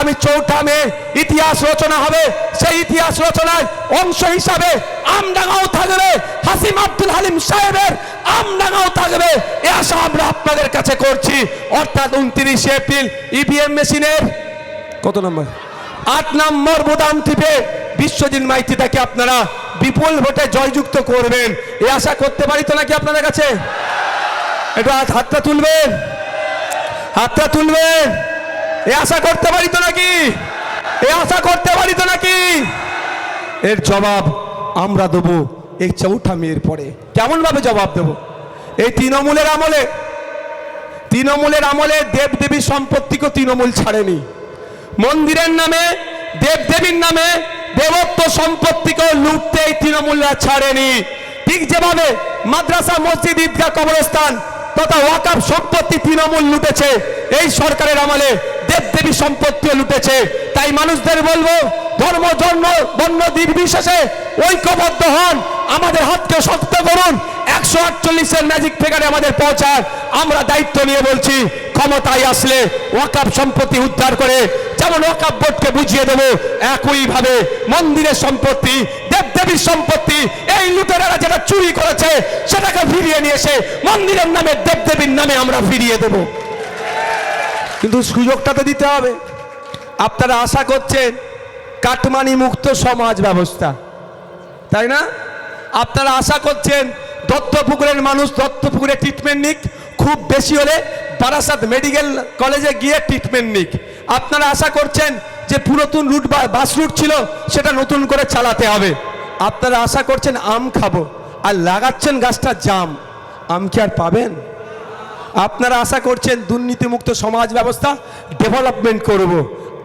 আমি চৌঠা মে ইতিহাস রচনা হবে, সেই ইতিহাস রচনার অংশ হিসাবে আমডাঙ্গাও থাকবে, হাসিম আব্দুল হালিম সাহেবের আমডাঙ্গাও থাকবে, এই আশা আমরা আপনাদের কাছে করছি। অর্থাৎ 29 এপ্রিল ইভিএম মেশিনের কত নম্বর 8 নম্বর বোতাম টিপে বিশ্বজিৎ মাইতিটাকে আপনারা বিপুল ভোটে জয়যুক্ত করবেন, এই আশা করতে পারি তো নাকি আপনাদের কাছে? একটু হাতটা তুলবেন, হাতটা তুলবেন, এ আশা করতে পারি তো নাকি? এ আশা করতে পারি তো নাকি? এর জবাব আমরা দেবো এই চৌঠা মেয়ের পরে। কেমন ভাবে জবাব দেব? এই তৃণমূলের আমলে দেবদেবীর সম্পত্তিকে তৃণমূল ছাড়েনি, মন্দিরের নামে দেবদেবীর নামে দেবত্ব সম্পত্তিকেও লুটতে এই তৃণমূলরা ছাড়েনি। ঠিক যেভাবে মাদ্রাসা, মসজিদ, ঈদগাহ, কবরস্থান তথা ওয়াকফ সম্পত্তি তৃণমূল লুটেছে, এই সরকারের আমলে দেবদেবী সম্পত্তিও লুটেছে। তাই মানুষদের বলবো, ধর্ম, জন্ম, বর্ণ নির্বিশেষে ঐক্যবদ্ধ হন, আমাদের হাতকে শক্ত করুন, 148-এর ম্যাজিক ফিগারে আমাদের পৌঁছার আমরা দায়িত্ব নিয়ে বলছি। ক্ষমতায় আসলে ওয়াকফ সম্পত্তি উদ্ধার করে যেমন ওয়াকফ বোর্ডকে বুঝিয়ে দেবো, একইভাবে মন্দিরের সম্পত্তি, দেবদেবীর সম্পত্তি, এই লুটেরারা যেটা চুরি করেছে সেটাকে ফিরিয়ে নিয়ে এসে মন্দিরের নামে, দেবদেবীর নামে আমরা ফিরিয়ে দেব। কিন্তু সুযোগটা তো দিতে হবে। আপনারা আশা করছেন কাটমানি মুক্ত সমাজ ব্যবস্থা, তাই না? আপনারা আশা করছেন দত্তপুকুরের মানুষ দত্তপুকুরে ট্রিটমেন্ট নিক, খুব বেশি হলে বারাসাত মেডিকেল কলেজে গিয়ে ট্রিটমেন্ট নিক। আপনারা আশা করছেন যে পুরাতন রুট বা বাস রুট ছিল সেটা নতুন করে চালাতে হবে। আপনারা আশা করছেন আম খাবো, আর লাগাচ্ছেন গাছটা জাম, আম কি আর পাবেন? আপনারা আশা করছেন দুর্নীতিমুক্ত সমাজ ব্যবস্থা ডেভেলপমেন্ট করব,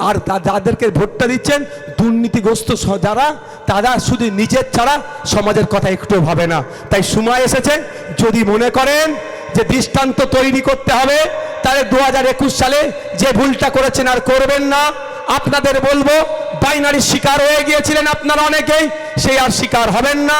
আর যাদেরকে ভোটটা দিচ্ছেন দুর্নীতিগ্রস্ত যারা, তারা শুধু নিজের ছাড়া সমাজের কথা একটু ভাবে না। তাই সময় এসেছে, যদি মনে করেন যে দৃষ্টান্ত তৈরি করতে হবে, তাহলে 2021 সালে যে ভুলটা করেছেন আর করবেন না। আপনাদের বলবো, বাইনারির শিকার হয়ে গিয়েছিলেন আপনারা অনেকেই, সেই আর শিকার হবেন না।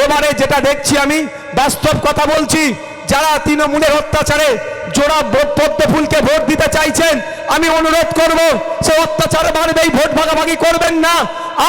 এবারে যেটা দেখছি, আমি বাস্তব কথা বলছি, যারা তৃণমূলের অত্যাচারে জোড়া পদ্মফুলকে ভোট দিতে চাইছেন, আমি অনুরোধ করব, সে অত্যাচার বাড়বেই, ভোট ভাগাভাগি করবেন না।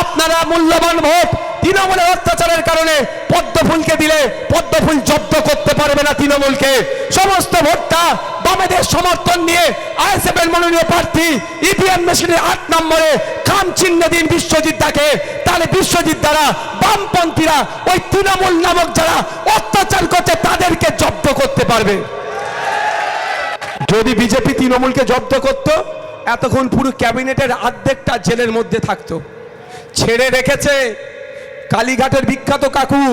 আপনারা মূল্যবান ভোট তৃণমূলের অত্যাচারের কারণে পদ্মফুলকে দিলে পদ্মফুল জব্দ করতে পারবে না তৃণমূলকে। সমস্ত ভোটটা বামেদের সমর্থন নিয়ে আইএসএফের মনোনীয় প্রার্থী ইভিএম মেশিনের 8 নম্বরে খাম চিহ্ন দিন বিশ্বজিৎ দাকে, তাহলে বিশ্বজিৎ দ্বারা বামপন্থীরা ওই তৃণমূল নামক যারা অত্যাচার করছে তাদেরকে জব্দ করতে পারবে। যদি বিজেপি তৃণমূলকে জব্দ করত, এতক্ষণ পুরো ক্যাবিনেটের অর্ধেকটা জেলের মধ্যে থাকতো। ছেড়ে রেখেছে কালীঘাটের বিখ্যাত কাকু,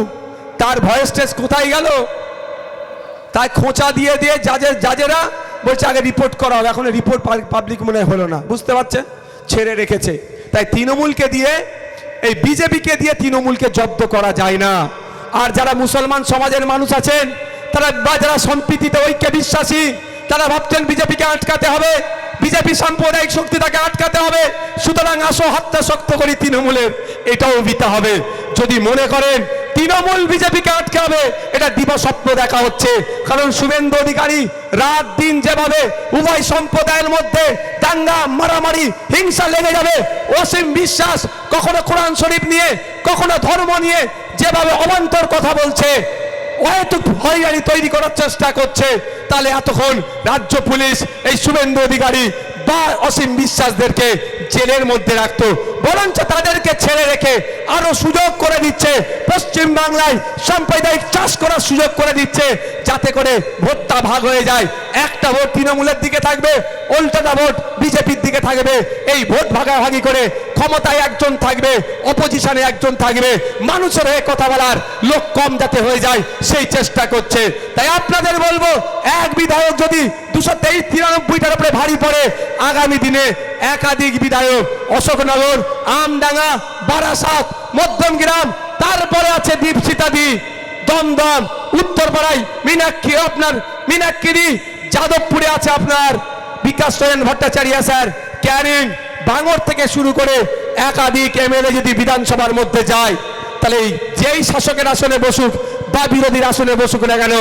তার ভয়েস টেস্ট কোথায় গেল? তাই খোঁচা দিয়ে দিয়ে জাজেরা বলছে আগে রিপোর্ট করা হবে, এখন রিপোর্ট পাবলিক মনে হলো না, বুঝতে পারছেন? ছেড়ে রেখেছে। তাই তৃণমূলকে দিয়ে, এই বিজেপিকে দিয়ে তৃণমূলকে জব্দ করা যায় না। আর যারা মুসলমান সমাজের মানুষ আছেন, তারা বা যারা সম্প্রীতিতে ঐক্যে বিশ্বাসী, তারা ভাবছেন বিজেপিকে আটকাতে হবে, বিজেপি সাম্প্রদায়িক শক্তি তাকে আটকাতে হবে, সুতরাং আসো হাতটা শক্ত করি তৃণমূলের, এটাও দিতে হবে। যদি মনে করেন তৃণমূল বিজেপিকে আটকাবে, এটা দিবাস্বপ্ন দেখা হচ্ছে। কারণ শুভেন্দু অধিকারী রাত দিন যেভাবে উভয় সম্প্রদায়ের মধ্যে দাঙ্গা, মারামারি, হিংসা লেগে যাবে, অসীম বিশ্বাস কখনো কোরআন শরীফ নিয়ে, কখনো ধর্ম নিয়ে যেভাবে অবান্তর কথা বলছে, অহেতুক হয়রানি তৈরি করার চেষ্টা করছে, তাহলে এতক্ষণ রাজ্য পুলিশ এই শুভেন্দু অধিকারী বা অসীম বিশ্বাসদেরকে জেলের মধ্যে রাখতো, বরঞ্চ তাদেরকে ছেড়ে রেখে আরো সুযোগ করে দিচ্ছে, পশ্চিম বাংলায় সাম্প্রদায়িক চাষ করার সুযোগ করে দিচ্ছে, যাতে করে ভোটটা ভাগ হয়ে যায়। একটা ভোট তৃণমূলের দিকে থাকবে, উল্টাটা ভোট বিজেপির দিকে থাকবে। এই ভোট ভাগাভাগি করে ক্ষমতায় একজন থাকবে, অপোজিশনে একজন থাকবে, মানুষের হয়ে কথা বলার লোক কম যাতে হয়ে যায় সেই চেষ্টা করছে। তাই আপনাদের বলবো, এক বিধায়ক যদি 293-93টার উপরে ভারী পড়ে, আগামী দিনে একাধিক বিধায়ক অশোকনগর, আমডাঙ্গা, বারাসাত, মধ্যমগ্রাম, তারপরে আছে দীপশিতাদি, দমদম, উত্তরপাড়ায় মীনাক্ষী, আপনার মীনাক্ষী, যাদবপুরে আছে আপনার বিকাশ রঞ্জন ভট্টাচার্য স্যার, ক্যানিং, ভাঙড় থেকে শুরু করে একাধিক এমএলএ যদি বিধানসভার মধ্যে যায়, তাহলে যেই শাসকের আসনে বসুক বা বিরোধীর আসনে বসুক না কেন,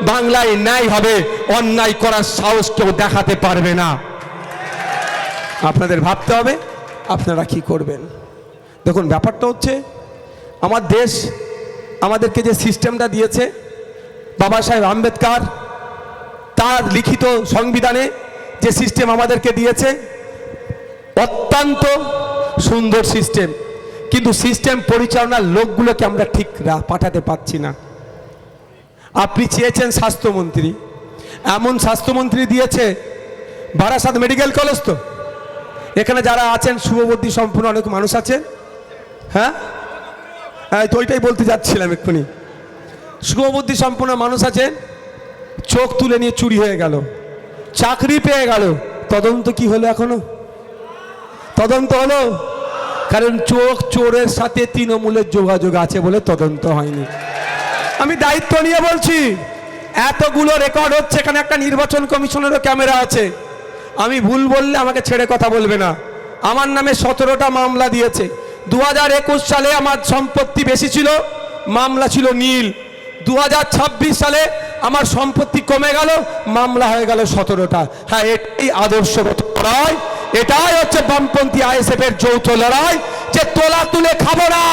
বাংলায় ন্যায় হবে, অন্যায় করার সাহস কেউ দেখাতে পারবে না। আপনাদের ভাবতে হবে আপনারা কি করবেন। দেখুন ব্যাপারটা হচ্ছে আমার দেশ আমাদেরকে যে সিস্টেমটা দিয়েছে বাবা সাহেব আম্বেদকর তার লিখিত সংবিধানে যে সিস্টেম আমাদেরকে দিয়েছে অত্যন্ত সুন্দর সিস্টেম, কিন্তু সিস্টেম পরিচালনার লোকগুলোকে আমরা ঠিক পাঠাতে পারছি না। আপনি চেয়েছেন স্বাস্থ্যমন্ত্রী, এমন স্বাস্থ্যমন্ত্রী দিয়েছে বারাসাত মেডিকেল কলেজ, তো এখানে যারা আছেন শুভবুদ্ধি সম্পন্ন অনেক মানুষ আছেন, হ্যাঁ তো ওইটাই বলতে যাচ্ছিলাম এক্ষুনি। শুভবুদ্ধি সম্পন্ন মানুষ আছেন, চোখ তুলে নিয়ে চুরি হয়ে গেল, চাকরি পেয়ে গেল, তদন্ত কি হলো? এখনো তদন্ত হলো? কারণ চোখ চোরের সাথে তৃণমূলের যোগাযোগ আছে বলে তদন্ত হয়নি। আমি দায়িত্ব নিয়ে বলছি, এতগুলো রেকর্ড হচ্ছে, এখানে একটা নির্বাচন কমিশনেরও ক্যামেরা আছে। আমি ভুল বললে আমাকে ছেড়ে কথা বলবে না। আমার নামে 17টা মামলা দিয়েছে। 2021 সালে আমার সম্পত্তি বেশি ছিল, মামলা ছিল নীল। 2026 সালে আমার সম্পত্তি কমে গেল, মামলা হয়ে গেল 17টা। হ্যাঁ, এটাই আদর্শগত লড়াই, এটাই হচ্ছে বামপন্থী আইএসএফ এর যৌথ লড়াই, যে তোলা তুলে খাবো না,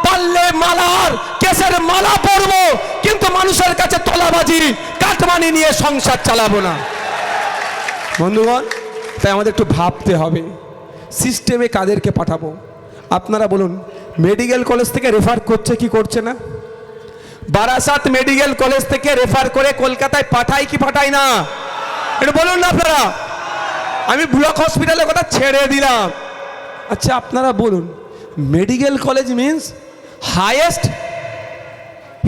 পারলে মালার কেসের মালা পরবো, কিন্তু মানুষের কাছে তোলাবাজি কাটমানি নিয়ে সংসার চালাবো না। বন্ধুগণ, তাই আমাদের একটু ভাবতে হবে সিস্টেমে কাদেরকে পাঠাবো। আপনারা বলুন, মেডিকেল কলেজ থেকে রেফার করছে কি করছে না? বারাসাত মেডিকেল কলেজ থেকে রেফার করে কলকাতায় পাঠায় কি পাঠায় না? এটা বলুন না আপনারা। আমি ব্লক হসপিটালের কথা ছেড়ে দিলাম। আচ্ছা আপনারা বলুন, medical college means highest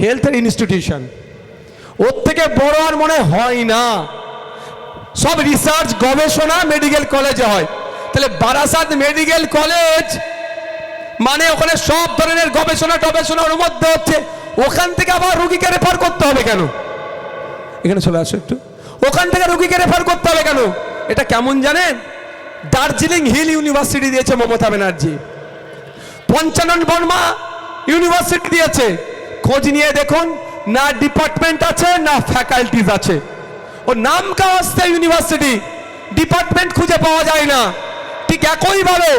health institution, ওর থেকে বড় আর মনে হয় না। সব রিসার্চ গবেষণা মেডিকেল কলেজে হয়। তাহলে বারাসাত মেডিকেল কলেজ মানে ওখানে সব ধরনের গবেষণার মধ্যে হচ্ছে, ওখান থেকে আবার রুগীকে রেফার করতে হবে কেন? এখানে চলে আসো একটু। ওখান থেকে রুগীকে রেফার করতে হবে কেন? এটা কেমন জানেন? দার্জিলিং হিল ইউনিভার্সিটি দিয়েছে মমতা ব্যানার্জি, পঞ্চানন বর্মা ইউনিভার্সিটি দিয়েছে। খোঁজ নিয়ে দেখুন, না ডিপার্টমেন্ট আছে না ফ্যাকাল্টিজ আছে। ও নাম কা আসছে ইউনিভার্সিটি, ডিপার্টমেন্ট খুঁজে পাওয়া যায় না। ঠিক একইভাবে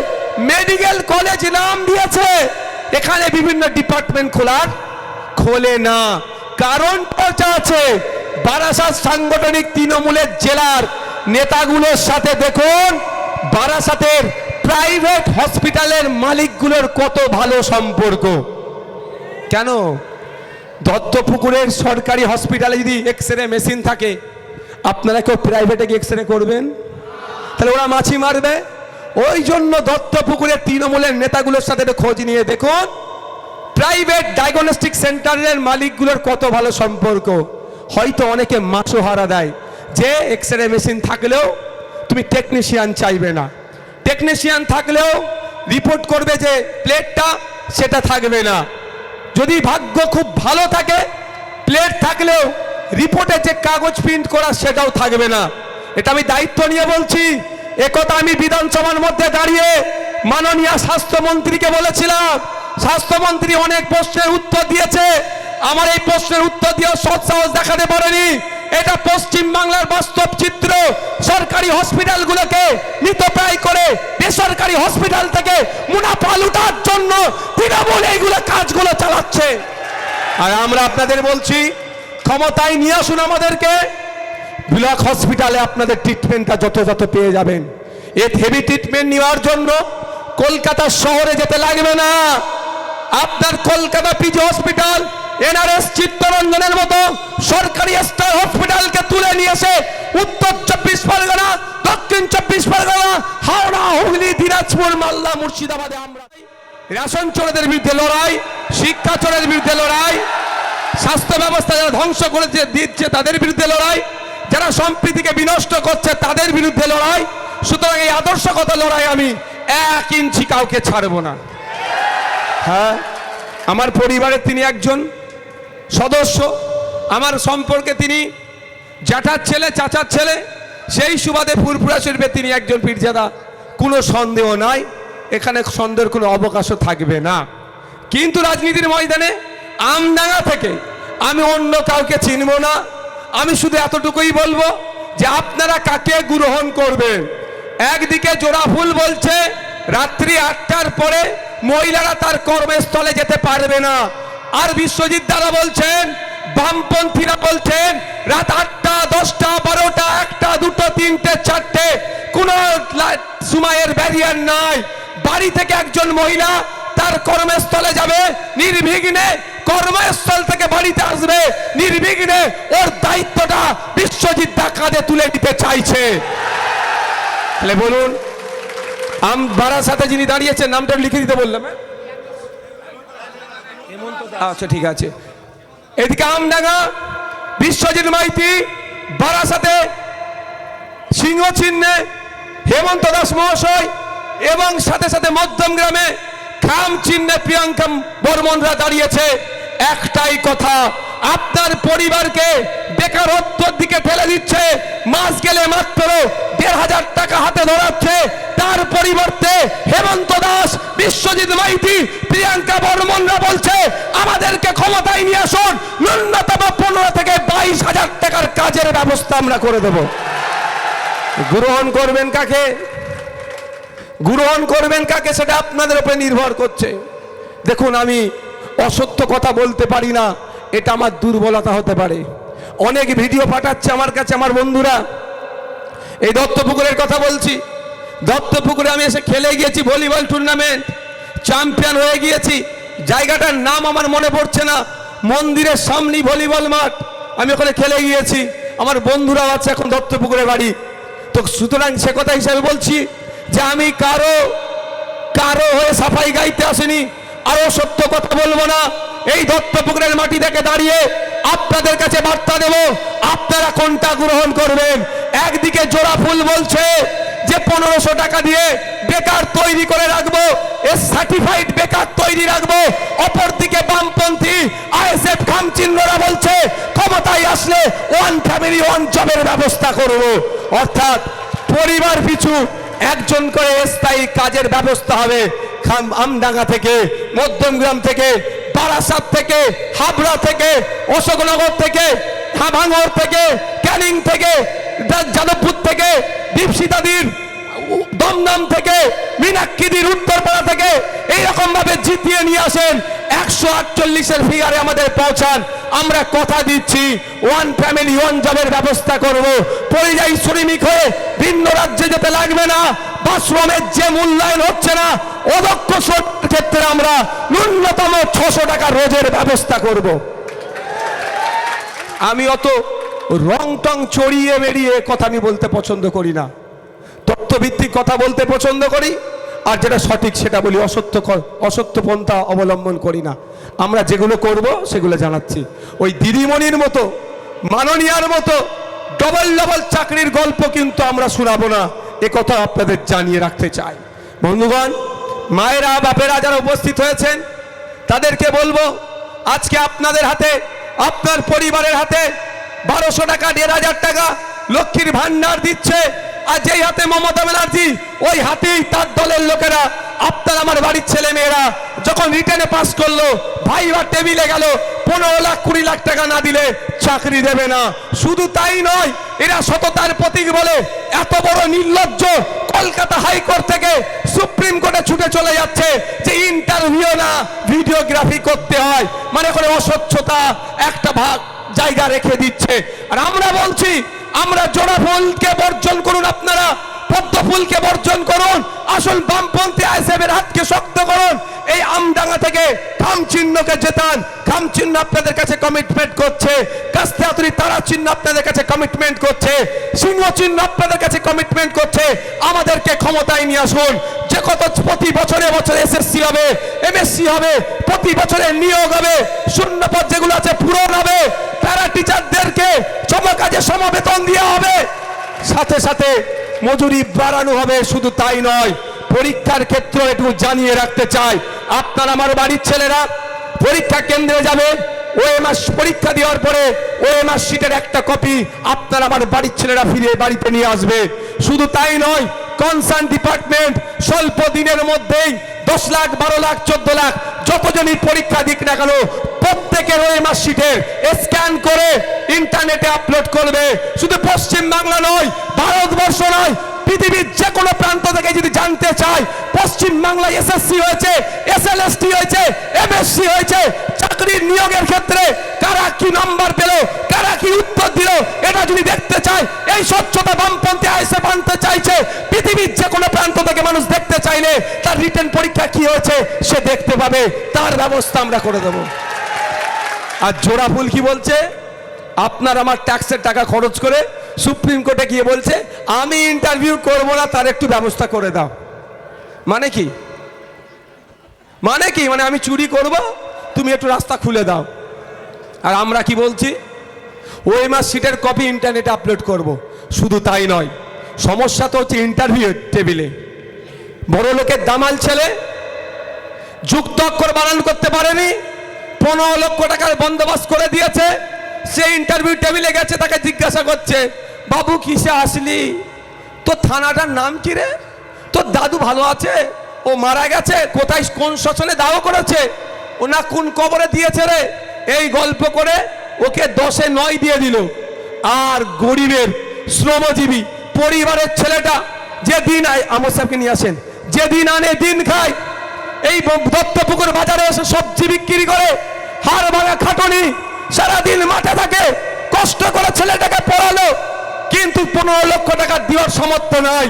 মেডিকেল কলেজ নাম দিয়েছে, এখানে বিভিন্ন ডিপার্টমেন্ট খোলে না। কারণ আছে, বারাসাত সাংগঠনিক তৃণমূলের জেলার নেতাগুলোর সাথে দেখুন বারাসাতের প্রাইভেট হসপিটালের মালিকগুলোর কত ভালো সম্পর্ক। কেন? দত্তপুকুরের সরকারি হসপিটালে যদি এক্সরে মেশিন থাকে, আপনারা কেউ প্রাইভেটে গিয়ে এক্সরে করবেন? তাহলে ওরা মাছি মারবে। ওই জন্য দত্তপুকুরের তৃণমূলের নেতাগুলোর সাথে খোঁজ নিয়ে দেখুন প্রাইভেট ডায়াগনস্টিক সেন্টারের মালিকগুলোর কত ভালো সম্পর্ক। হয়তো অনেকে মাছও দেয় যে এক্সরে মেশিন থাকলেও তুমি টেকনিশিয়ান চাইবে না, টেকনিশিয়ান থাকলেও রিপোর্ট করবে যে প্লেটটা, সেটা থাকবে না। যদি ভাগ্য খুব ভালো থাকে, প্লেট থাকলেও রিপোর্টে যে কাগজ প্রিন্ট করা সেটাও থাকবে না। এটা আমি দায়িত্ব নিয়ে বলছি। একথা আমি বিধানসভার মধ্যে দাঁড়িয়ে মাননীয় স্বাস্থ্যমন্ত্রীকে বলেছিলাম। স্বাস্থ্যমন্ত্রী অনেক প্রশ্নের উত্তর দিয়েছে, আমার এই প্রশ্নের উত্তর দিয়ে সৎ সাহস দেখাতে পারেনি। এটা পশ্চিম বাংলার বাস্তব চিত্র। সরকারি হসপিটালগুলোকে মৃতপ্রায় করে বেসরকারি হসপিটাল থেকে মুনাফা লুটার জন্য তৃণমূল এইগুলো কাজগুলো চালাচ্ছে। আর আমরা আপনাদের বলছি, ক্ষমতায় নিয়ে আসুন আমাদেরকে, ব্লক হসপিটালে আপনাদের ট্রিটমেন্টটা যত পেয়ে যাবেন। এই হেভি ট্রিটমেন্ট নেওয়ার জন্য কলকাতা শহরে যেতে লাগবে না। আপনার কলকাতা পিজি হসপিটাল, এনআরএস চিত্তরঞ্জনের মতো সরকারি স্টার হসপিটালকে তুলে নিয়ে এসে উত্তর 24 পরগনা, দক্ষিণ 24 পরগনা, হাওড়া, হুগলি, দিনাজপুর, মালদা, মুর্শিদাবাদে আমরা রেশন চোরদের বিরুদ্ধে লড়াই, শিক্ষা চোরের বিরুদ্ধে লড়াই, স্বাস্থ্য ব্যবস্থা যারা ধ্বংস করে দিচ্ছে তাদের বিরুদ্ধে লড়াই, যারা সম্প্রীতিকে বিনষ্ট করছে তাদের বিরুদ্ধে লড়াই। সুতরাং এই আদর্শগত লড়াই আমি 1 ইঞ্চি কাউকে ছাড়বো না। হ্যাঁ, আমার পরিবারের তিনি একজন সদস্য, আমার সম্পর্কে তিনি জ্যাঠার ছেলে, চাচার ছেলে, সেই সুবাদে ফুরফুরা শরীফে তিনি একজন পীরজাদা, কোনো সন্দেহ নাই, এখানে সন্দেহের কোনো অবকাশও থাকবে না। কিন্তু রাজনীতির ময়দানে আমডাঙ্গা থেকে আমি অন্য কাউকে চিনব না। আমি শুধু এতটুকুই বলবো যে আপনারা কাকে গ্রহণ করবেন, একদিকে জোড়া ফুল বলছে রাত্রি 8টার পরে মহিলারা তার কর্মস্থলে যেতে পারবে না, আর বিশ্বজিৎ দাদা বলছেন, বামপন্থীরা বলছেন রাত 8টা 10টা 12টা 1টা 2টো 3টে 4টে কোনো সময়ের ব্যারিয়ার নাই। বাড়ি থেকে একজন মহিলা তার কর্মস্থলে যাবে নির্বিঘ্নে, কর্মস্থল থেকে বাড়িতে আসবে নির্বিঘ্নে, ওর দায়িত্বটা বিশ্বজিৎ দা কাঁধে তুলে নিতে চাইছে। তাহলে বলুন, বারাসাতে যিনি দাঁড়িয়েছেন নামটা লিখে দিতে বললাম, আচ্ছা ঠিক আছে। এদিকে আমডাঙ্গা বিশ্বজিৎ মাইতি, বারাসাতে সিংহ চিহ্নে হেমন্ত দাস মহাশয়, এবং সাথে সাথে মধ্যম গ্রামে খাম চিহ্নে প্রিয়াঙ্কা বর্মনরা দাঁড়িয়েছে। একটাই কথা, আপনার পরিবারকে বেকারত্বের দিকে ঠেলে দিচ্ছে, মাস গেলে মাত্র 1,500 টাকা হাতে ধরাচ্ছে, তার পরিবর্তে হেমন্ত দাস, বিশ্বজিৎ মাইতি, প্রিয়াঙ্কা বর্মনরা বলছে আমাদেরকে ক্ষমতায় নিয়ে আসুন, ন্যূনতম 15 থেকে 22,000 টাকার কাজের ব্যবস্থা আমরা করে দেব। গ্রহণ করবেন কাকে, গ্রহণ করবেন কাকে সেটা আপনাদের উপরে নির্ভর করছে। দেখুন, আমি অসত্য কথা বলতে পারি না, এটা আমার দুর্বলতা হতে পারে। অনেক ভিডিও পাঠাচ্ছে আমার কাছে আমার বন্ধুরা। এই দত্তপুকুরের কথা বলছি, দত্তপুকুরে আমি এসে খেলে গিয়েছি ভলিবল টুর্নামেন্ট, চ্যাম্পিয়ন হয়ে গিয়েছি। জায়গাটার নাম আমার মনে পড়ছে না, মন্দিরের সামনেই ভলিবল মাঠ, আমি ওখানে খেলে গিয়েছি। আমার বন্ধুরাও আছে এখন দত্তপুকুরে বাড়ি। তো সুতরাং সে কথা হিসাবে বলছি যে আমি কারো হয়ে সাফাই গাইতে আসেনি, আরো সত্য কথা বলবো না। এই দত্তপুকুরের মাটি থেকে দাঁড়িয়ে আপনাদের কাছে বার্তা দেব, আপনারা কোনটা গ্রহণ করবেন। একদিকে জোড়া ফুল বলছে যে 1500 টাকা দিয়ে বেকার তৈরি করে রাখবো, সার্টিফাইড বেকার তৈরি রাখবো। অপরদিকে বামপন্থী আইএসএফ খামচিহ্নরা বলছে ক্ষমতায় আসলে ওয়ান ফ্যামিলি ওয়ান জবের ব্যবস্থা করব, অর্থাৎ পরিবার পিছু একজন করে স্থায়ী কাজের ব্যবস্থা হবে। আমডাঙ্গা থেকে, মধ্যমগ্রাম থেকে, বারাসাত থেকে, হাবড়া থেকে, অশোকনগর থেকে, ভাঙড় থেকে, ক্যানিং থেকে, যাদবপুর থেকে, দীপশিতাদির দমদম থেকে, মীনাক্ষীদির উত্তরপাড়া থেকে এইরকম ভাবে জিতিয়ে নিয়ে আসেন। 148-এর ফিগারে আমাদের পৌঁছান। আমরা কথা দিচ্ছি ওয়ান ফ্যামিলি ওয়ান জবের ব্যবস্থা করব। পরিযায়ী শ্রমিক হয়ে ভিন্ন রাজ্যে যেতে লাগবে না। বাথরুমের যে মূল্যায়ন হচ্ছে না, অদক্ষ ক্ষেত্রে আমরা ন্যূনতম 600 টাকা রোজের ব্যবস্থা করব। আমি অত রং টং চড়িয়ে বেরিয়ে কথা আমি বলতে পছন্দ করি না, তথ্যভিত্তিক কথা বলতে পছন্দ করি, আর যেটা সঠিক সেটা বলি, অসত্য পন্থা অবলম্বন করি না। আমরা যেগুলো করব সেগুলো জানাচ্ছি। ওই দিদিমণির মতো, মাননীয়ার মতো ডবল চাকরির গল্প কিন্তু আমরা শোনাবো না, এ কথা আপনাদের জানিয়ে রাখতে চাই। বন্ধুগণ, মায়েরা বাপেরা যারা উপস্থিত হয়েছেন তাদেরকে বলবো, আজকে আপনাদের হাতে, আপনার পরিবারের হাতে 1200 টাকা 1,500 টাকা লক্ষ্মীর ভান্ডার দিচ্ছে। আর যেই হাতে মমতা ব্যানার্জি, ওই হাতেই তার দলের লোকেরা, আপনার আমার বাড়ির ছেলে মেয়েরা যখন রিটেনে পাস করলো, ভাইবা টেবিলে গেল, 15 লাখ 20 লাখ টাকা না দিলে চাকরি দেবে না। শুধু তাই নয়, এরা সততার প্রতীক বলে এত বড় নির্লজ্জ, কলকাতা হাইকোর্ট থেকে সুপ্রিম কোর্টে ছুটে চলে যাচ্ছে যে ইন্টারভিউ না ভিডিওগ্রাফি করতে হয়, মানে করে অস্বচ্ছতা একটা ভাগ জায়গা রেখে দিচ্ছে। আর আমরা বলছি, আমরা জোড়া ফুলকে বর্জন করুন, আপনারা পদ্ম ফুলকে বর্জন করুন, আসল বামপন্থী আইএসএফের হাতকে শক্ত করুন। এই আমডাঙ্গা থেকে খাম চিহ্নকে জেতান। খাম চিহ্ন আপনাদের কাছে কমিটমেন্ট করছে, কাস্তাতুরি তারা চিহ্ন আপনাদের কাছে কমিটমেন্ট করছে, সিংহ চিহ্ন আপনাদের কাছে কমিটমেন্ট করছে। আমাদেরকে ক্ষমতায় নিয়ে আসুন। যে কত প্রতি বছরে এসএসসি হবে, এমএসসি হবে, প্রতি বছরে নিয়োগ হবে, শূন্য পদ যেগুলো আছে পূরণ হবে, প্যারা টিচারদেরকে কাজে সমবেতন দেওয়া হবে, সাথে সাথে মজুরি বাড়ানো হবে। শুধু তাই নয়, পরীক্ষার ক্ষেত্রে একটু জানিয়ে রাখতে চাই, আপনার আমার বাড়ির ছেলেরা পরীক্ষা কেন্দ্রে যাবে, ওএমআর পরীক্ষা দেওয়ার পরে ওএমআর শিটের একটা কপি আপনার আমার বাড়ির ছেলেরা ফিরে বাড়িতে নিয়ে আসবে। শুধু তাই নয়, কনসার্ন ডিপার্টমেন্ট স্বল্প দিনের মধ্যেই 10 লাখ 12 লাখ 14 লাখ যতজনই পরীক্ষা দিক না কেন, প্রত্যেকের ওএমআর শিটে স্ক্যান করে ইন্টারনেটে আপলোড করবে। শুধু পশ্চিম বাংলা নয়, ভারতবর্ষ নয়, পৃথিবীর যে কোনো প্রান্ত থেকে যদি জানতে চায় পশ্চিম বাংলায় এসএসসি হয়েছে, এসএলএসটি হয়েছে, এমএসসি হয়েছে, চাকরির নিয়োগের ক্ষেত্রে কারা কি নাম্বার পেল, কারা কি উত্তর দিল, এটা যদি দেখতে চায়, এই স্বচ্ছতা বামপন্থী আইএসএফ আনতে চাইছে। পৃথিবীর যে কোনো প্রান্ত থেকে মানুষ দেখতে চাইলে তার রিটেন পরীক্ষা কি হয়েছে সে দেখতে পাবে, তার ব্যবস্থা আমরা করে দেব। আর জোড়া ফুল কি বলছে, আপনার আমার ট্যাক্সের টাকা খরচ করে সুপ্রিম কোর্টে গিয়ে বলছে আমি ইন্টারভিউ করব না, তার একটু ব্যবস্থা করে দাও। মানে কি, মানে কি, মানে আমি চুরি করব, তুমি একটু রাস্তা খুলে দাও। আর আমরা কি বলছি, ওই মার্কশিটের কপি ইন্টারনেটে আপলোড করব। শুধু তাই নয়, সমস্যা তো হচ্ছে ইন্টারভিউ টেবিলে বড় লোকের দামাল ছেলে যুক্ত অক্ষর বানান করতে পারেনি, 15 লক্ষ টাকার বন্দোবস্ত করে দিয়েছে। সে ইন্টারভিউ টেবিলে গেছে, তাকে জিজ্ঞাসা করছে বাবু কিসে আসলি, তোর থানাটার নাম কি রে, তোর দাদু ভালো আছে, ও মারা গেছে, কোথায় কোন শ্মশানে দাহ করেছে, ও না কোন কবরে দিয়েছে রে, এই গল্প করে ওকে 10-এ 9 দিয়ে দিল। আর গরিবের শ্রমজীবী পরিবারের ছেলেটা যেদিন আমর সাহেবকে নিয়ে আসেন, যেদিন আনে দিন খায়, এই দত্তপুকুর বাজারে এসে সবজি বিক্রি করে, হাড় ভাঙা খাটুনি, সারাদিন মাঠে থাকে, কষ্ট করে ছেলেটাকে পড়ালো, কিন্তু 15 লক্ষ টাকা দেওয়ার সামর্থ্য নাই।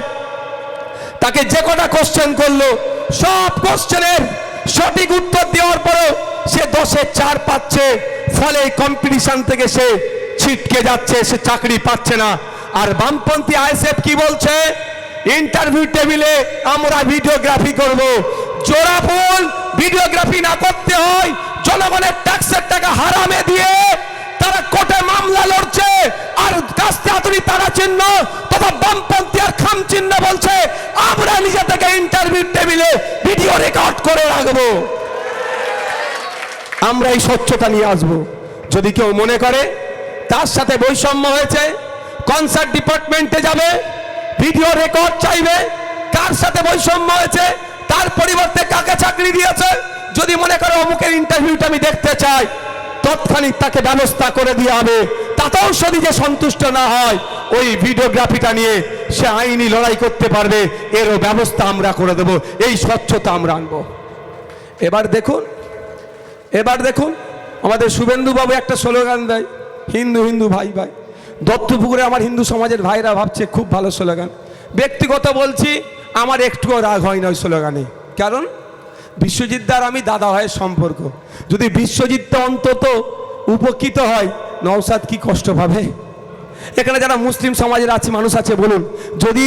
তাকে যে কটা কোশ্চেন করলো সব কোশ্চেনের সঠিক উত্তর দেওয়ার পরেও সে 10-এ 4 পাচ্ছে, ফলে কম্পিটিশন থেকে সে ছিটকে যাচ্ছে, সে চাকরি পাচ্ছে না। আর বামপন্থী আইএসএফ কি বলছে, ইন্টারভিউ টেবিলে আমরা ভিডিওগ্রাফি করব। জোড়া ফুল ভিডিওগ্রাফি না করতে হয়, জনগণের ট্যাক্সের টাকা হারামে দিয়ে তারা কোর্টে মামলা লড়ছে। আর কাস্তে হাতুড়ি তারা চিহ্ন তথা বামপন্থী আর খাম চিহ্ন বলছে আমরা নিজে থেকে ইন্টারভিউ টেবিলে ভিডিও রেকর্ড করে রাখবো। আমরা এই স্বচ্ছতা নিয়ে আসবো। যদি কেউ মনে করে তার সাথে বৈষম্য হয়েছে, কনসার্ট ডিপার্টমেন্টে যাবে, ভিডিও রেকর্ড চাইবে, কার সাথে বৈষম্য হয়েছে, তার পরিবর্তে কাকে চাকরি দিয়েছে, যদি মনে করে অমুকের ইন্টারভিউটা আমি দেখতে চাই, তৎক্ষণিক তাকে ব্যবস্থা করে দেওয়া হবে। তাতেও যদি যে সন্তুষ্ট না হয়, ওই ভিডিওগ্রাফিটা নিয়ে সে আইনি লড়াই করতে পারবে, এরও ব্যবস্থা আমরা করে দেব। এই স্বচ্ছতা আমরা আনবো। এবার দেখুন, এবার দেখুন আমাদের শুভেন্দু বাবু একটা স্লোগান দেয়, হিন্দু হিন্দু ভাই ভাই। দত্তপুকুরে আমার হিন্দু সমাজের ভাইরা ভাবছে খুব ভালো স্লোগান। ব্যক্তিগত বলছি, আমার একটুও রাগ হয় না ওই স্লোগানে, কারণ বিশ্বজিৎ দার আমি দাদা ভাইয়ের সম্পর্ক। যদি বিশ্বজিৎ অন্তত উপকৃত হয়, নওশাদ কি কষ্ট পাবে? এখানে যারা মুসলিম সমাজের আছে মানুষ আছে, বলুন, যদি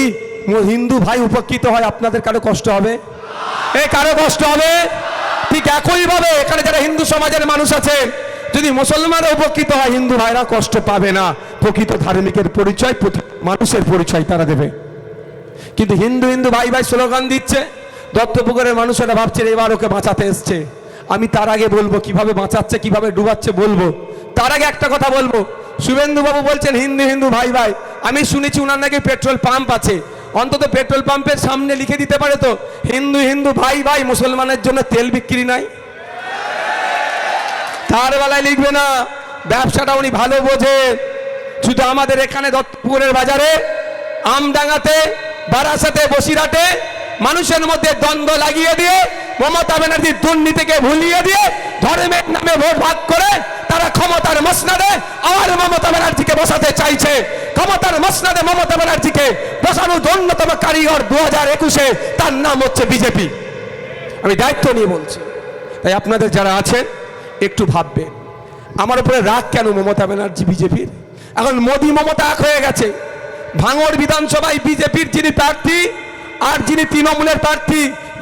হিন্দু ভাই উপকৃত হয় আপনাদের কারো কষ্ট হবে? কারো কষ্ট হবে? ঠিক একইভাবে এখানে যারা হিন্দু সমাজের মানুষ আছে, যদি মুসলমানরা উপকৃত হয় হিন্দু ভাইরা কষ্ট পাবে না। প্রকৃত ধার্মিকের পরিচয় মানুষের পরিচয় তারা দেবে। কিন্তু হিন্দু হিন্দু ভাই ভাই স্লোগান দিচ্ছে, দত্তপুকুরের মানুষেরা ভাবছে এবার ওকে বাঁচাতে এসছে। আমি তার আগে বলবো কিভাবে বাঁচাচ্ছে, কিভাবে ডুবাচ্ছে বলবো। তার আগে একটা কথা বলবো, শুভেন্দু বাবু বলছেন হিন্দু হিন্দু ভাই ভাই। আমি শুনেছি উনার নাকি পেট্রোল পাম্প আছে, অন্তত পেট্রোল পাম্পের সামনে লিখে দিতে পারে তো হিন্দু হিন্দু ভাই ভাই, মুসলমানের জন্য তেল বিক্রি নাই। তার বেলায় লিখবে না, ব্যবসাটা উনি ভালো বোঝে। শুধু আমাদের এখানে দত্তপুকুরের বাজারে, আমডাঙ্গাতে, বারাসাতে, বসিরহাটে মানুষের মধ্যে দ্বন্দ্ব লাগিয়ে দিয়ে, মমতা ব্যানার্জির দুর্নীতিকে ভুলিয়ে দিয়ে, ধর্মের নামে ভোট ভাগ করে তারা ক্ষমতার মসনদে আর মমতা ব্যানার্জিকে বসাতে চাইছে। ক্ষমতার মসনদে মমতা ব্যানার্জিকে বসানোর অন্যতম কারিগর 2021-এ তার নাম হচ্ছে বিজেপি। আমি দায়িত্ব নিয়ে বলছি। তাই আপনাদের যারা আছেন একটু ভাববেন, আমার উপরে রাগ কেন মমতা ব্যানার্জি বিজেপির? এখন মোদি মমতা এক হয়ে গেছে। ভাঙড় বিধানসভায় বিজেপির যিনি প্রার্থী আর যিনি তৃণমূলের প্রার্থী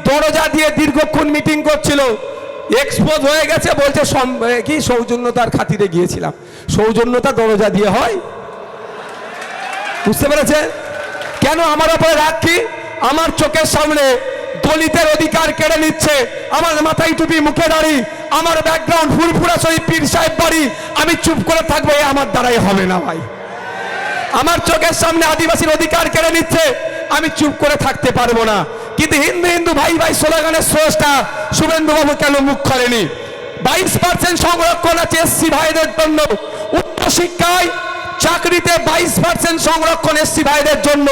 দরজা দিয়ে দীর্ঘক্ষণ মিটিং করছিল, এক্সপোজ হয়ে গেছে, বলছে কি সৌজন্যতার খাতিরে গিয়েছিলাম। সৌজন্যতা দরজা দিয়ে হয়? বুঝতে পেরেছে? কেন আমার উপরে রাগ কি? আমার চোখের সামনে দলিতের অধিকার কেড়ে নিচ্ছে, আমার মাথায় টুপি, মুখে দাড়ি, আমার ব্যাকগ্রাউন্ড ফুরফুরা শরীফ পীর সাহেব বাড়ি, আমি চুপ করে থাকবো? আমার দ্বারাই হবে না ভাই। আমার চোখের সামনে আদিবাসীর অধিকার কেড়ে নিচ্ছে, আমি চুপ করে থাকতে পারবো না। কিন্তু হিন্দু হিন্দু ভাই ভাই স্লোগানের স্রষ্টা শুভেন্দু বাবু কেন মুখ খোলেনি? 22% সংরক্ষণ আছে এসসি ভাইদের জন্য, উচ্চ শিক্ষায় চাকরিতে 22% সংরক্ষণ এসসি ভাইদের জন্য,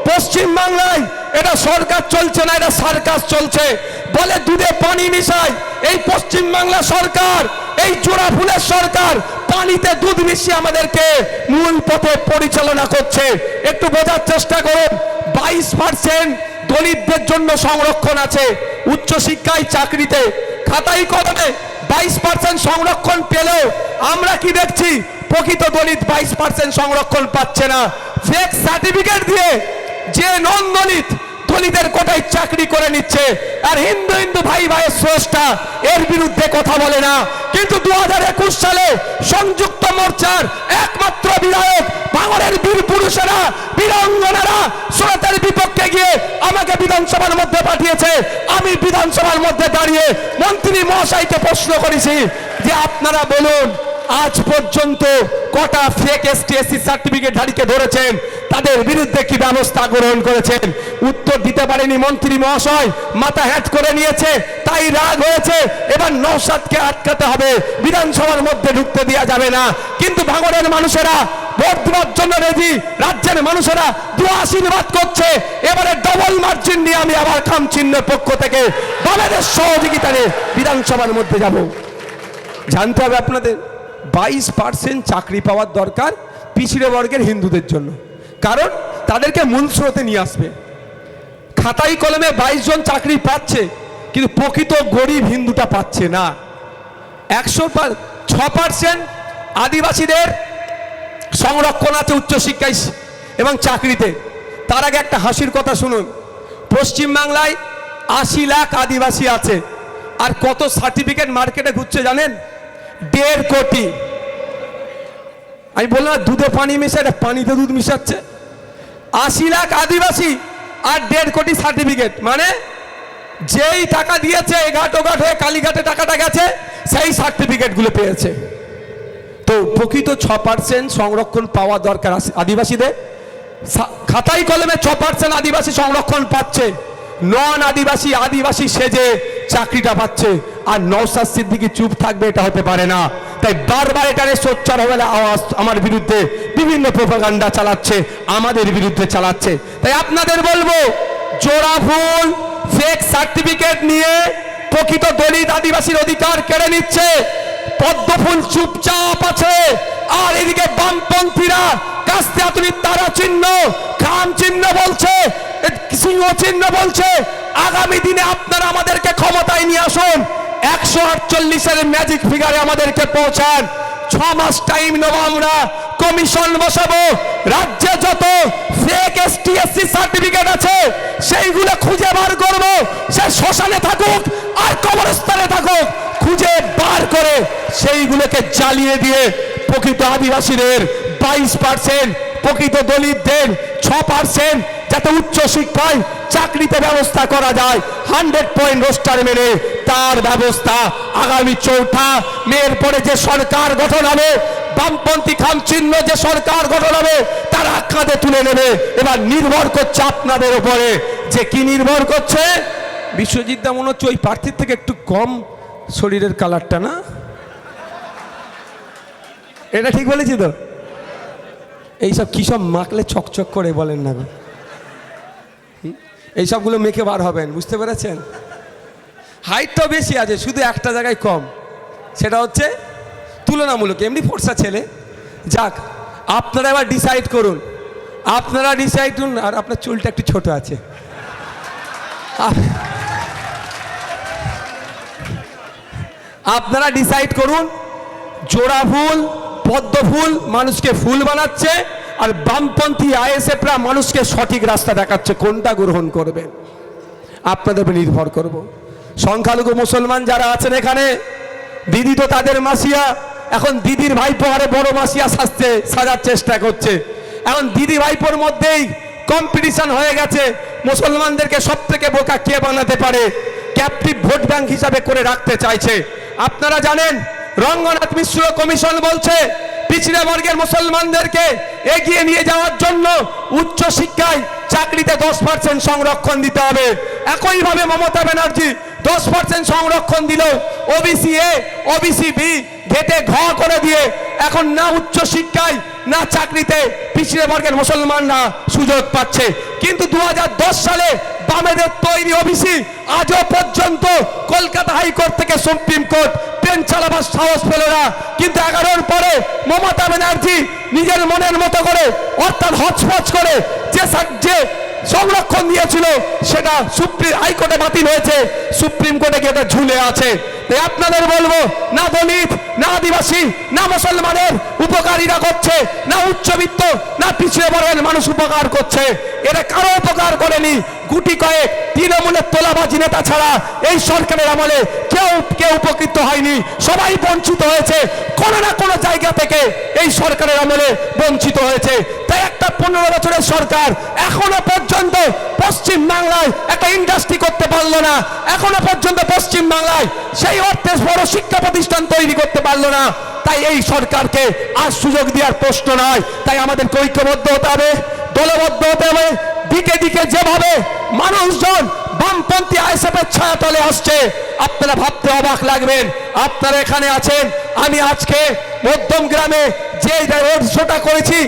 পশ্চিম বাংলায় এটা সরকার চলছে না, এটা সার্কাস চলছে। বলে দুধে পানি মিশায়, এই পশ্চিম বাংলা সরকার, এই জোড়া ফুলের সরকার পানিতে দুধ মিশিয়ে আমাদেরকে মূল পথে পরিচালনা করছে। একটু বোঝার চেষ্টা করুন। 22% দলিতদের জন্য সংরক্ষণ আছে উচ্চশিক্ষায়, চাকরিতে, খাতায় কলমে 22% সংরক্ষণ পেলেও আমরা কি দেখছি? প্রকৃত দলিত 22% সংরক্ষণ পাচ্ছে না। ফেক সার্টিফিকেট দিয়ে যে নন দলিত দলিতের কোটায় চাকরি করে নিচ্ছে, আর হিন্দু হিন্দু ভাই ভাইয়ের স্রষ্টা এর বিরুদ্ধে কথা বলে না। কিন্তু 2021 সালে সংযুক্ত মোর্চার একমাত্র বিধায়ক ভাঙড়ের বীর পুরুষেরা, বীরাঙ্গনারা সুরতের বিপক্ষে গিয়ে আমাকে বিধানসভার মধ্যে পাঠিয়েছে। আমি বিধানসভার মধ্যে দাঁড়িয়ে মন্ত্রী মহাশয়কে প্রশ্ন করেছি যে আপনারা বলুন, আজ পর্যন্ত কটা ফেক এসটি/এসসি সার্টিফিকেটধারীকে ধরেছেন, তাদের বিরুদ্ধে কি ব্যবস্থা গ্রহণ করেছেন? উত্তর দিতে পারেনি মন্ত্রী মহাশয়, মাথা হ্যাট করে নিয়েছে, তাই রাগ হয়েছে। এবার নওশাদকে আটকাতে হবে, বিধানসভার মধ্যে ঢুকতে দেওয়া যাবে না। কিন্তু ভাঙড়ের মানুষেরা ভোট দেওয়ার জন্য রেডি, রাজ্যের মানুষেরা দোয়া আশীর্বাদ করছে। এবারে ডবল মার্জিন নিয়ে আমি আবার খাম চিহ্নের পক্ষ থেকে বামেদের সহযোগিতায় বিধানসভার মধ্যে যাব। জানতে হবে আপনাদের 22% চাকরি পাওয়ার দরকার পিছিয়ে বর্গের হিন্দুদের জন্য, কারণ তাদেরকে মূল স্রোতে নিয়ে আসবে। খাতায় কলমে 22 জন চাকরি পাচ্ছে, কিন্তু প্রকৃত গরিব হিন্দুটা পাচ্ছে না। 6% আদিবাসীদের সংরক্ষণ আছে উচ্চশিক্ষায় এবং চাকরিতে। তার আগে একটা হাসির কথা শুনুন। পশ্চিমবাংলায় 80 লাখ আদিবাসী আছে, আর কত সার্টিফিকেট মার্কেটে ঘুরছে জানেন? 1.5 কোটি। আমি বললাম দুধে পানি মেশায়, পানিতে দুধ মিশাচ্ছে। 80 লাখ আদিবাসী আর 1.5 কোটি সার্টিফিকেট, মানে যেই টাকা দিয়েছে ঘাট হয়ে কালীঘাটে টাকাটা গেছে, সেই সার্টিফিকেটগুলো পেয়েছে। তো প্রকৃত 6% সংরক্ষণ পাওয়া দরকার আদিবাসীদের। খাতায় কলমে 6% আদিবাসী সংরক্ষণ পাচ্ছে, নন আদিবাসী আদিবাসী সেজে চাকরিটা পাচ্ছে। আর নওশাদ সিদ্দিকী চুপ থাকবে, এটা হতে পারে না। তাই বারবার এটা নিয়ে সোচ্চার হবে আওয়াজ আমার বিরুদ্ধে বিভিন্ন প্রোপাগান্ডা চালাচ্ছে, আমাদের বিরুদ্ধে চালাচ্ছে। তাই আপনাদের বলবো, জোড়া ফুল ফেক সার্টিফিকেট নিয়ে প্রকৃত দলিত আদিবাসীর অধিকার কেড়ে নিচ্ছে। পদ্ম ফুল চুপচাপ আছে, আর এদিকে বামপন্থীরা কাস্তে আতুরির তারা চিহ্ন, খাম চিহ্ন বলছে, সিংহ চিহ্ন বলছে। আগামী দিনে আপনারা আমাদেরকে ক্ষমতায় নিয়ে আসুন, 148-এর ম্যাজিক ফিগারে আমাদেরকে পৌঁছান। 6 মাস টাইম নেব, আমরা কমিশন বসাবো। রাজ্যে যত ফেক এসটি/এসসি সার্টিফিকেট আছে সেইগুলো খুঁজে বার করবো। সে শ্মশানে থাকুক আর কবরস্থানে থাকুক, খুঁজে বার করে সেইগুলোকে জ্বালিয়ে দিয়ে প্রকৃত আদিবাসীদের 22%, প্রকৃত দলিতদের 6%, যাতে উচ্চ শিক্ষায় চাকরিতে ব্যবস্থা করা যায় 100 পয়েন্ট রোস্টার মেনে, তার ব্যবস্থা আগামী 4 মের পরে যে সরকার গঠন হবে, বামপন্থী খাম চিহ্ন যে সরকার গঠন হবে, তারা কাঁধে তুলে নেবে। এবার নির্ভর করছে আপনাদের উপরে, যে কি নির্ভর করছে? বিশ্বজিৎ দা মনে হচ্ছে ওই প্রার্থীর থেকে একটু কম শরীরের কালারটা, না? এটা ঠিক বলেছি তো? এইসব কি সব মাখলে চকচক করে বলেন না গো, এইসবগুলো মেখে বার হবেন, বুঝতে পেরেছেন? হাইটটাও বেশি আছে, শুধু একটা জায়গায় কম, সেটা হচ্ছে তুলনামূলক এমনি ফর্সা ছেলে। যাক, আপনারা এবার ডিসাইড করুন, আপনারা ডিসাইড করুন। আর আপনার চুলটা একটু ছোট আছে, আপনারা ডিসাইড করুন। জোড়া ফুল পদ্ম ফুল মানুষকে ফুল বানাচ্ছে, আর বামপন্থী আইএসএফরা মানুষকে সঠিক রাস্তা দেখাচ্ছে, কোনটা গ্রহণ করবেন আপনাদের উপর নির্ভর করব। সংখ্যালঘু মুসলমান যারা আছেন এখানে, দিদি তো তাদের মাসিয়া, এখন দিদির ভাইপো আরে বড় মাসিয়া সাজার চেষ্টা করছে। এখন দিদি ভাইপোর মধ্যেই কম্পিটিশন হয়ে গেছে, মুসলমানদেরকে সব থেকে বোকা কে বানাতে পারে, ক্যাপটিভ ভোট ব্যাংক হিসাবে করে রাখতে চাইছে। আপনারা জানেন রঙ্গনাথ মিশ্র কমিশন বলছে পিছিয়ে বর্গের মুসলমানদেরকে এগিয়ে নিয়ে যাওয়ার জন্য উচ্চ শিক্ষায় চাকরিতে 10% সংরক্ষণ দিতে হবে। একইভাবে মমতা ব্যানার্জি 10% সংরক্ষণ দিল, ওবিসি এ, ওবিসি বি খেটে ঘ করে দিয়ে এখন না উচ্চ শিক্ষায় না চাকরিতে পিছিয়ে বর্গের মুসলমানরা সুযোগ পাচ্ছে। কিন্তু 2010 সালে বামেদের তৈরি ওবিসি আজও পর্যন্ত কলকাতা হাইকোর্ট থেকে সুপ্রিম কোর্ট ট্রেন চালাবার সাহস পেল না। কিন্তু 11-র পরে মমতা ব্যানার্জি নিজের মনের মতো করে অর্থাৎ হচপচ করে যে সংরক্ষণ দিয়েছিল সেটা সুপ্রিম হাইকোর্টে বাতিল হয়েছে, সুপ্রিম কোর্টে গিয়ে এটা ঝুলে আছে। তাই আপনাদের বলবো, না দলিত না আদিবাসী না মুসলমানের উপকারীরা করছে, না উচ্চবিত্ত না পিছিয়ে বর্গের মানুষ উপকার করছে। এরা কারো উপকার করেনি। গুটি কয়েক তৃণমূলের তোলাবাজি নেতা ছাড়া এই সরকারের আমলে কেউ উপকৃত হয়নি, সবাই বঞ্চিত হয়েছে। কোনো না কোনো জায়গা থেকে এই সরকারের আমলে বঞ্চিত হয়েছে। তাই একটা 15 বছরের সরকার এখনো পর্যন্ত পশ্চিম বাংলায় একটা ইন্ডাস্ট্রি করতে পারলো না, এখনো পর্যন্ত পশ্চিম বাংলায় সেই অর্থে বড় শিক্ষা প্রতিষ্ঠান তৈরি করতে পারলো না। তাই এই সরকারকে আর সুযোগ দেওয়ার প্রশ্ন নয়। তাই আমাদের ঐক্যবদ্ধ হতে হবে, দলবদ্ধ হতে হবে। দিকে দিকে যেভাবে মানুষজন বামপন্থী আইএসএফের ছায়াতলে আসছে, আপনারা ভাবতে অবাক লাগবেন। আপনারা এখানে আছেন, আমি আজকে মধ্যম গ্রামে যে রোড শোটা করেছি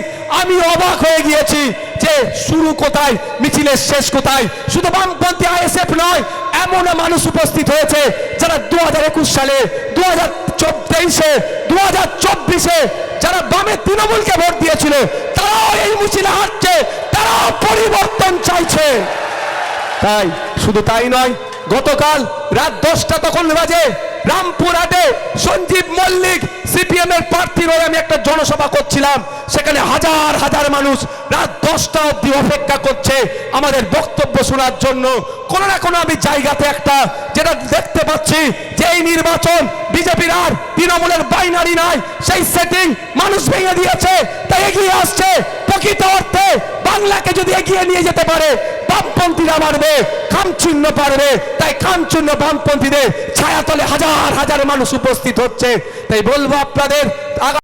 আমি অবাক হয়ে গিয়েছি যে শুরু কোথায়, মিছিলের শেষ কোথায়। শুধু বামপন্থী আইএসএফ নয়, এমন মানুষ উপস্থিত হয়েছে যারা 2021 সালে, 2023-এ, 2024-এ যারা বামে তৃণমূলকে ভোট দিয়েছিল তারাও এই মিছিলে হাঁটছে, তারাও পরিবর্তন চাইছে। তাই শুধু তাই নয়, গতকাল রাত 10টা তখন বাজে রামপুরহাটে সঞ্জীব মল্লিক সিপিএম এর প্রার্থীর হয়ে আমি একটা জনসভা করছিলাম। সেখানে হাজার হাজার মানুষ রাত 10টা অবধি অপেক্ষা করছে আমাদের বক্তব্য শোনার জন্য। কোনো না কোনো আমি জায়গাতে একটা যেটা দেখতে পাচ্ছি যে এই নির্বাচন বিজেপির আর তৃণমূলের বাইনারি নয়, সেই সেটিং মানুষ ভেঙে দিয়েছে। তাই এগিয়ে আসছে, প্রকৃত অর্থে বাংলাকে যদি এগিয়ে নিয়ে যেতে পারে বামপন্থীরা পারবে, খামচিহ্ন পারবে। তাই খামচিহ্ন বামপন্থীদের ছায়াতলে হাজার হাজার মানুষ উপস্থিত হচ্ছে। তাই বলবো আপনাদের